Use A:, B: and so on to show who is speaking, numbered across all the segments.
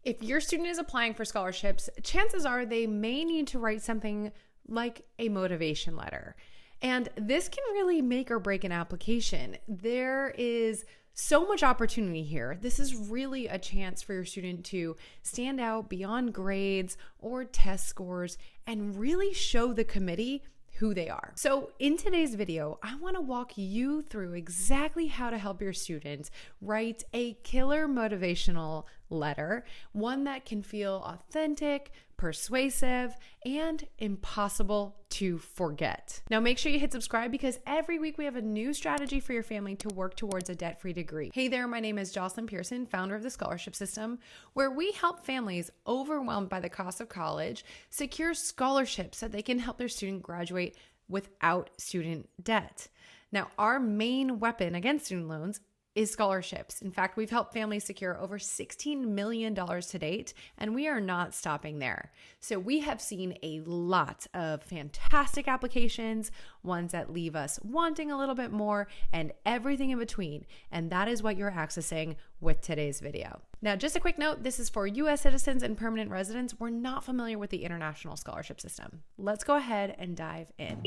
A: If your student is applying for scholarships, chances are they may need to write something like a motivation letter. And this can really make or break an application. There is so much opportunity here. This is really a chance for your student to stand out beyond grades or test scores and really show the committee who they are. So in today's video, I want to walk you through exactly how to help your students write a killer motivational letter, one that can feel authentic, persuasive, and impossible to forget. Now make sure you hit subscribe because every week we have a new strategy for your family to work towards a debt-free degree. Hey there, my name is Jocelyn Pearson, founder of the Scholarship System, where we help families overwhelmed by the cost of college secure scholarships so they can help their student graduate without student debt. Now, our main weapon against student loans is scholarships. In fact, we've helped families secure over $16 million to date, and we are not stopping there. So we have seen a lot of fantastic applications, ones that leave us wanting a little bit more, and everything in between. And that is what you're accessing with today's video. Now, just a quick note, this is for U.S. citizens and permanent residents. We're not familiar with the international scholarship system. Let's go ahead and dive in.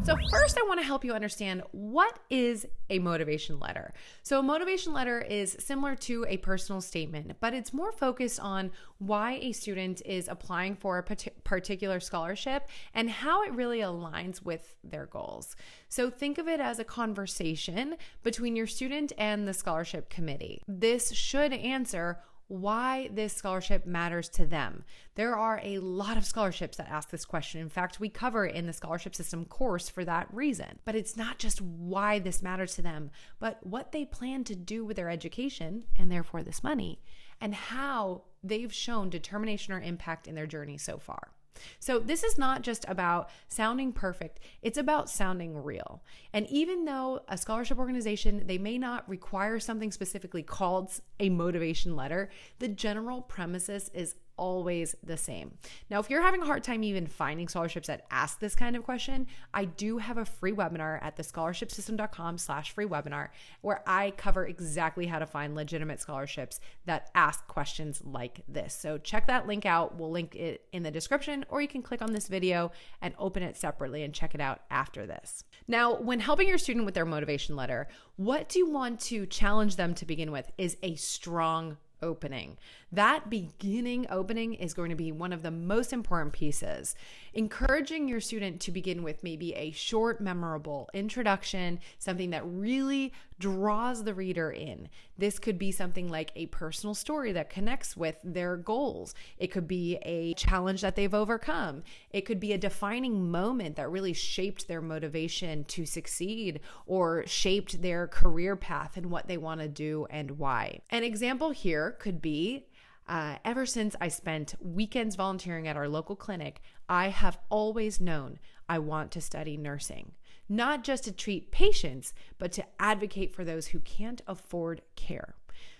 A: So first, I want to help you understand what is a motivation letter. So a motivation letter is similar to a personal statement, but it's more focused on why a student is applying for a particular scholarship and how it really aligns with their goals. So think of it as a conversation between your student and the scholarship committee. This should answer why this scholarship matters to them. There are a lot of scholarships that ask this question. In fact, we cover it in the Scholarship System course for that reason. But it's not just why this matters to them, but what they plan to do with their education and therefore this money, and how they've shown determination or impact in their journey so far. So this is not just about sounding perfect, it's about sounding real. And even though a scholarship organization, they may not require something specifically called a motivation letter, the general premises is always the same. Now, if you're having a hard time even finding scholarships that ask this kind of question, I do have a free webinar at thescholarshipsystem.com/free webinar where I cover exactly how to find legitimate scholarships that ask questions like this. So check that link out. We'll link it in the description, or you can click on this video and open it separately and check it out after this. Now, when helping your student with their motivation letter, what do you want to challenge them to begin with is a strong opening. That beginning opening is going to be one of the most important pieces. Encouraging your student to begin with maybe a short, memorable introduction, something that really draws the reader in. This could be something like a personal story that connects with their goals. It could be a challenge that they've overcome. It could be a defining moment that really shaped their motivation to succeed or shaped their career path and what they want to do and why. An example here could be, ever since I spent weekends volunteering at our local clinic, I have always known I want to study nursing, not just to treat patients, but to advocate for those who can't afford care.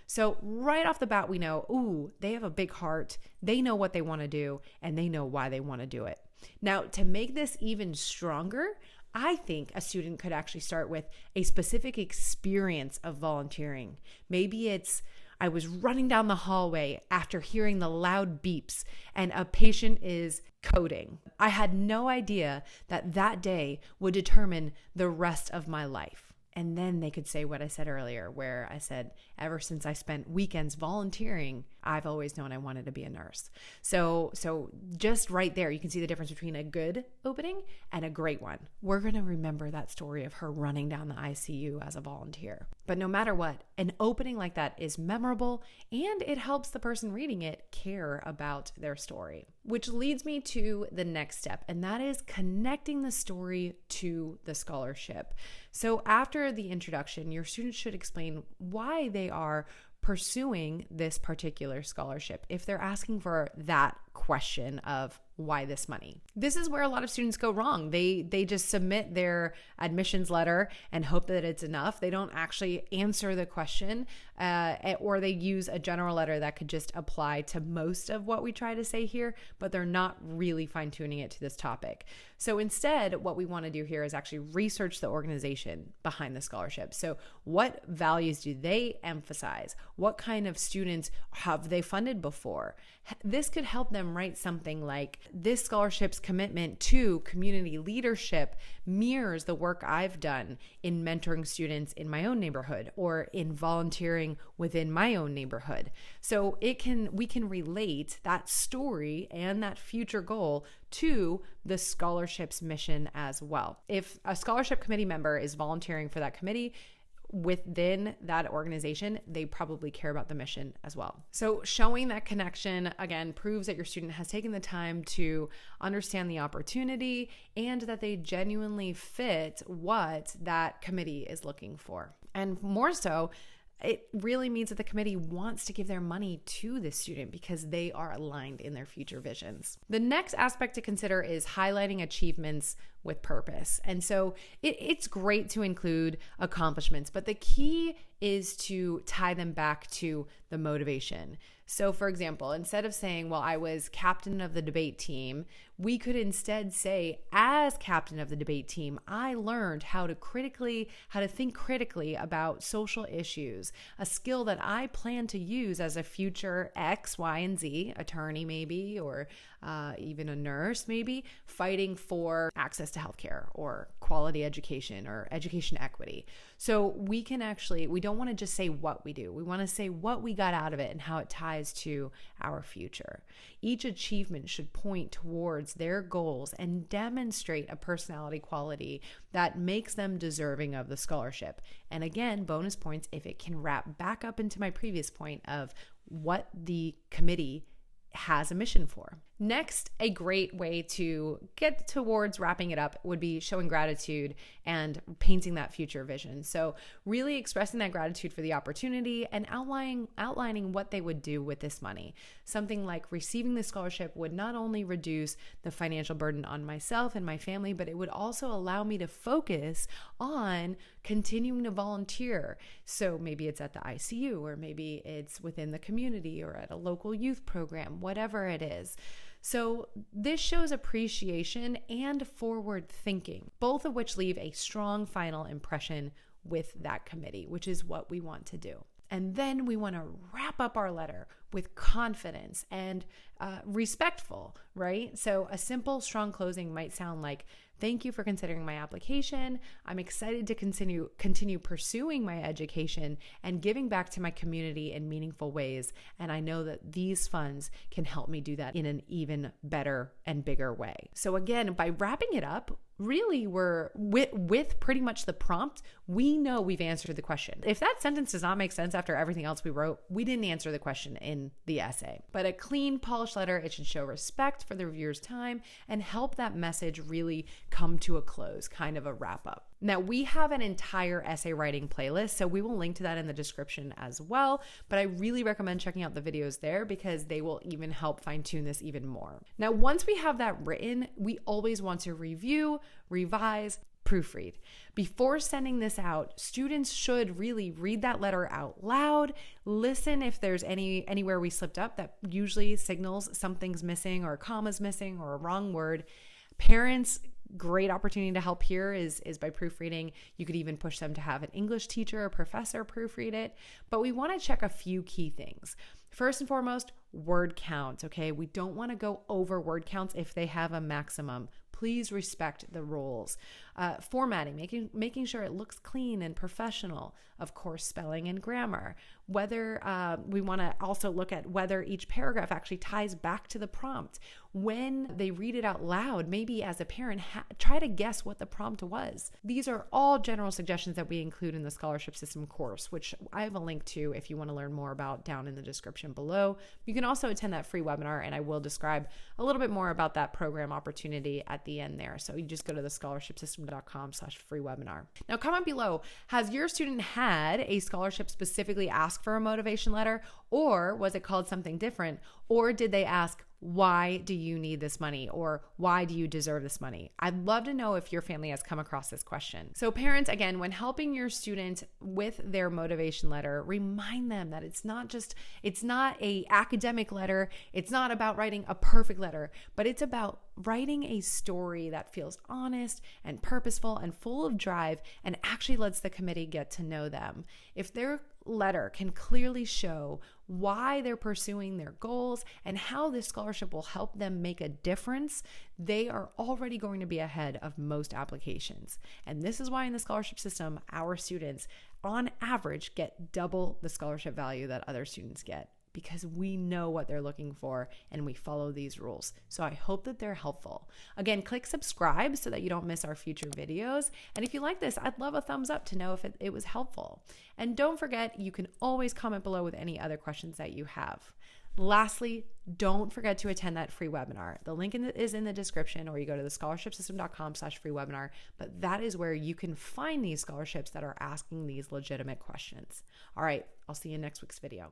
A: So right off the bat, we know, ooh, they have a big heart, they know what they want to do, and they know why they want to do it. Now, to make this even stronger, I think a student could actually start with a specific experience of volunteering. Maybe it's, I was running down the hallway after hearing the loud beeps and a patient is coding. I had no idea that that day would determine the rest of my life. And then they could say what I said earlier, where I said, ever since I spent weekends volunteering, I've always known I wanted to be a nurse. So just right there, you can see the difference between a good opening and a great one. We're going to remember that story of her running down the ICU as a volunteer. But no matter what, an opening like that is memorable and it helps the person reading it care about their story. Which leads me to the next step, and that is connecting the story to the scholarship. So after the introduction, your students should explain why they are pursuing this particular scholarship. If they're asking for that question of why this money? This is where a lot of students go wrong. They just submit their admissions letter and hope that it's enough. They don't actually answer the question, or they use a general letter that could just apply to most of what we try to say here, but they're not really fine-tuning it to this topic. So instead, what we want to do here is actually research the organization behind the scholarship. So what values do they emphasize? What kind of students have they funded before? This could help them write something like, this scholarship's commitment to community leadership mirrors the work I've done in mentoring students in my own neighborhood or in volunteering within my own neighborhood. So we can relate that story and that future goal to the scholarship's mission as well. If a scholarship committee member is volunteering for that committee within that organization, they probably care about the mission as well. So showing that connection, again, proves that your student has taken the time to understand the opportunity and that they genuinely fit what that committee is looking for. And more so, it really means that the committee wants to give their money to the student because they are aligned in their future visions. The next aspect to consider is highlighting achievements with purpose. And so it's great to include accomplishments, but the key is to tie them back to the motivation. So for example, instead of saying, well, I was captain of the debate team, we could instead say, as captain of the debate team, I learned how to think critically about social issues, a skill that I plan to use as a future X, Y, and Z, attorney maybe, or even a nurse maybe, fighting for access to healthcare or quality education or education equity. So we don't want to just say what we do. We want to say what we got out of it and how it ties to our future. Each achievement should point towards their goals and demonstrate a personality quality that makes them deserving of the scholarship. And again, bonus points if it can wrap back up into my previous point of what the committee has a mission for. Next, a great way to get towards wrapping it up would be showing gratitude and painting that future vision. So really expressing that gratitude for the opportunity and outlining what they would do with this money. Something like receiving the scholarship would not only reduce the financial burden on myself and my family, but it would also allow me to focus on continuing to volunteer. So maybe it's at the ICU, or maybe it's within the community or at a local youth program, whatever it is. So this shows appreciation and forward thinking, both of which leave a strong final impression with that committee, which is what we want to do. And then we want to wrap up our letter with confidence and respectful, right? So a simple, strong closing might sound like, thank you for considering my application. I'm excited to continue pursuing my education and giving back to my community in meaningful ways. And I know that these funds can help me do that in an even better and bigger way. So again, by wrapping it up, really we're with pretty much the prompt, we know we've answered the question. If that sentence does not make sense after everything else we wrote, we didn't answer the question in the essay. But a clean, polished letter, it should show respect for the reviewer's time and help that message really come to a close, kind of a wrap up. Now, we have an entire essay writing playlist, so we will link to that in the description as well, but I really recommend checking out the videos there because they will even help fine-tune this even more. Now, once we have that written, we always want to review, revise, proofread. Before sending this out, students should really read that letter out loud, listen if there's anywhere we slipped up that usually signals something's missing or a comma's missing or a wrong word. Parents, great opportunity to help here is by proofreading. You could even push them to have an English teacher or professor proofread it, but we want to check a few key things. First and foremost, word count, okay? We don't want to go over word counts if they have a maximum. Please respect the rules. Formatting, making sure it looks clean and professional. Of course, spelling and grammar. Whether we want to also look at whether each paragraph actually ties back to the prompt. When they read it out loud, maybe as a parent, try to guess what the prompt was. These are all general suggestions that we include in the scholarship system course, which I have a link to if you want to learn more about down in the description below. You can also attend that free webinar, and I will describe a little bit more about that program opportunity at the end there. So you just go to the scholarshipsystem.com/free webinar. Now, comment below, has your student had a scholarship specifically ask for a motivation letter, or was it called something different, or did they ask, why do you need this money, or why do you deserve this money? I'd love to know if your family has come across this question. So parents, again, when helping your student with their motivation letter, remind them that it's not a academic letter. It's not about writing a perfect letter, but it's about writing a story that feels honest and purposeful and full of drive and actually lets the committee get to know them. If their letter can clearly show why they're pursuing their goals and how this scholarship will help them make a difference, they are already going to be ahead of most applications. And this is why in the scholarship system, our students on average get double the scholarship value that other students get, because we know what they're looking for and we follow these rules. So I hope that they're helpful. Again, click subscribe so that you don't miss our future videos. And if you like this, I'd love a thumbs up to know if it was helpful. And don't forget, you can always comment below with any other questions that you have. Lastly, don't forget to attend that free webinar. The link is in the description, or you go to thescholarshipsystem.com/free webinar, but that is where you can find these scholarships that are asking these legitimate questions. All right, I'll see you in next week's video.